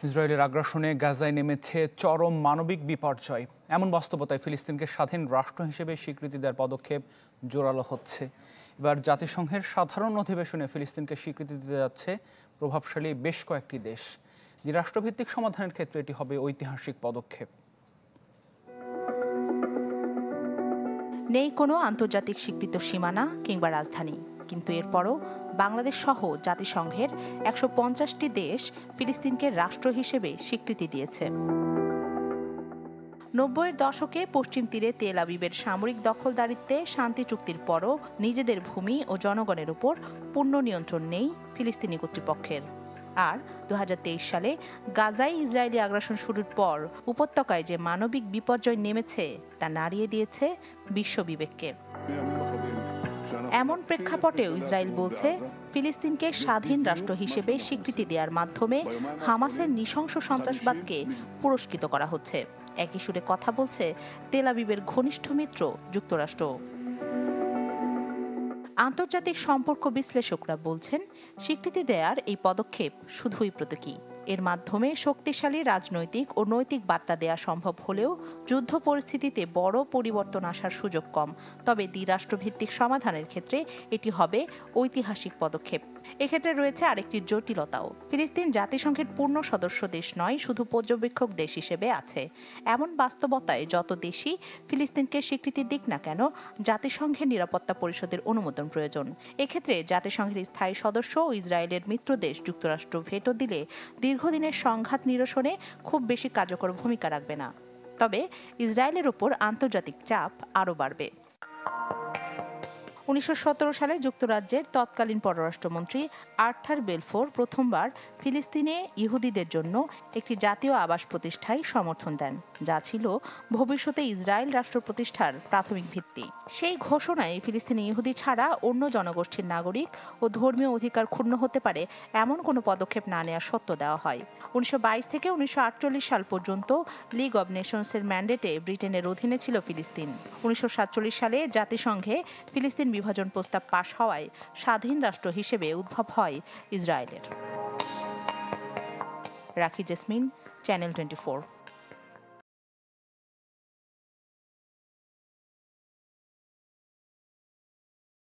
ইসরায়েলের আগ্রাসনে গাজায় নেমেছে চরম মানবিক বিপর্যয়। এমন বাস্তবতায় ফিলিস্তিনকে স্বাধীন রাষ্ট্র হিসেবে স্বীকৃতি দেওয়ার পদক্ষেপ জোরালো হচ্ছে। এবার জাতিসংঘের সাধারণ অধিবেশনে ফিলিস্তিনকে স্বীকৃতি দিতে যাচ্ছে প্রভাবশালী বেশ কয়েকটি দেশ। দ্বিরাষ্ট্রভিত্তিক সমাধানের ক্ষেত্রে এটি হবে ঐতিহাসিক পদক্ষেপ। নেই কোনো আন্তর্জাতিক স্বীকৃত সীমানা কিংবা রাজধানী, কিন্তু এরপরও বাংলাদেশ সহ জাতিসংঘের ১৫০টি দেশ ফিলিস্তিনকে রাষ্ট্র হিসেবে স্বীকৃতি দিয়েছে। ৯০-এর দশকে পশ্চিম তীরে তেল আবিবের সামরিক দখলদারিত্বে শান্তি চুক্তির পরও নিজেদের ভূমি ও জনগণের উপর পূর্ণ নিয়ন্ত্রণ নেই ফিলিস্তিনি কর্তৃপক্ষের। আর ২০২৩ সালে গাজায় ইসরায়েলি আগ্রাসন শুরুর পর উপত্যকায় যে মানবিক বিপর্যয় নেমেছে তা নাড়িয়ে দিয়েছে বিশ্ব বিবেককে। এমন প্রেক্ষাপটেও ইসরায়েল বলছে, ফিলিস্তিনকে স্বাধীন রাষ্ট্র হিসেবে স্বীকৃতি দেওয়ার মাধ্যমে হামাসের নৃশংস সন্ত্রাসবাদকে পুরস্কৃত করা হচ্ছে। একই সুরে কথা বলছে তেল আবিবের ঘনিষ্ঠ মিত্র যুক্তরাষ্ট্র। আন্তর্জাতিক সম্পর্ক বিশ্লেষকরা বলছেন, স্বীকৃতি দেওয়ার এই পদক্ষেপ শুধুই প্রতীকী। এর মাধ্যমে শক্তিশালী রাজনৈতিক ও নৈতিক বার্তা দেওয়া সম্ভব হলেও যুদ্ধ পরিস্থিতিতে বড় পরিবর্তন আসার সুযোগ কম। তবে দ্বিরাষ্ট্রভিত্তিক সমাধানের ক্ষেত্রে এটি হবে ঐতিহাসিক পদক্ষেপ। এক্ষেত্রে রয়েছে আরেকটি জটিলতাও। ফিলিস্তিন জাতিসংঘের পূর্ণ সদস্য দেশ নয়, শুধু পর্যবেক্ষক দেশ হিসেবে আছে। এমন বাস্তবতায় যত দেশই ফিলিস্তিনকে স্বীকৃতি দিক না কেন, জাতিসংঘের নিরাপত্তা পরিষদের অনুমোদন প্রয়োজন। এক্ষেত্রে জাতিসংঘের স্থায়ী সদস্য ও ইসরায়েলের মিত্র দেশ যুক্তরাষ্ট্র ভেটো দিলে দীর্ঘদিনের সংঘাত নিরসনে খুব বেশি কার্যকর ভূমিকা রাখবে না। তবে ইসরায়েলের ওপর আন্তর্জাতিক চাপ আরও বাড়বে। ১৯১৭ সালে যুক্তরাজ্যের তৎকালীন পররাষ্ট্রমন্ত্রী আর্থার বেলফোর প্রথমবার ফিলিস্তিনে ইহুদিদের জন্য একটি জাতীয় আবাস প্রতিষ্ঠায় সমর্থন দেন, যা ছিল ভবিষ্যতে ইসরায়েল রাষ্ট্র প্রতিষ্ঠার প্রাথমিক ভিত্তি। সেই ঘোষণায় ফিলিস্তিনি ইহুদি ছাড়া অন্য জনগোষ্ঠীর নাগরিক ও ধর্মীয় অধিকার ক্ষুণ্ণ হতে পারে এমন কোনো পদক্ষেপ না নেওয়ার সত্ত্ব দেওয়া হয়। ১৯২২ থেকে ১৯৪৮ সাল পর্যন্ত লিগ অব নেশনসের ম্যান্ডেটে ব্রিটেনের অধীনে ছিল ফিলিস্তিন। ১৯৪৭ সালে জাতিসংঘে ফিলিস্তিন বিভাজন প্রস্তাব পাশ হওয়ায় স্বাধীন রাষ্ট্র হিসেবে উদ্ভব হয় ইসরায়েলের। রাখি জেসমিন, চ্যানেল 24।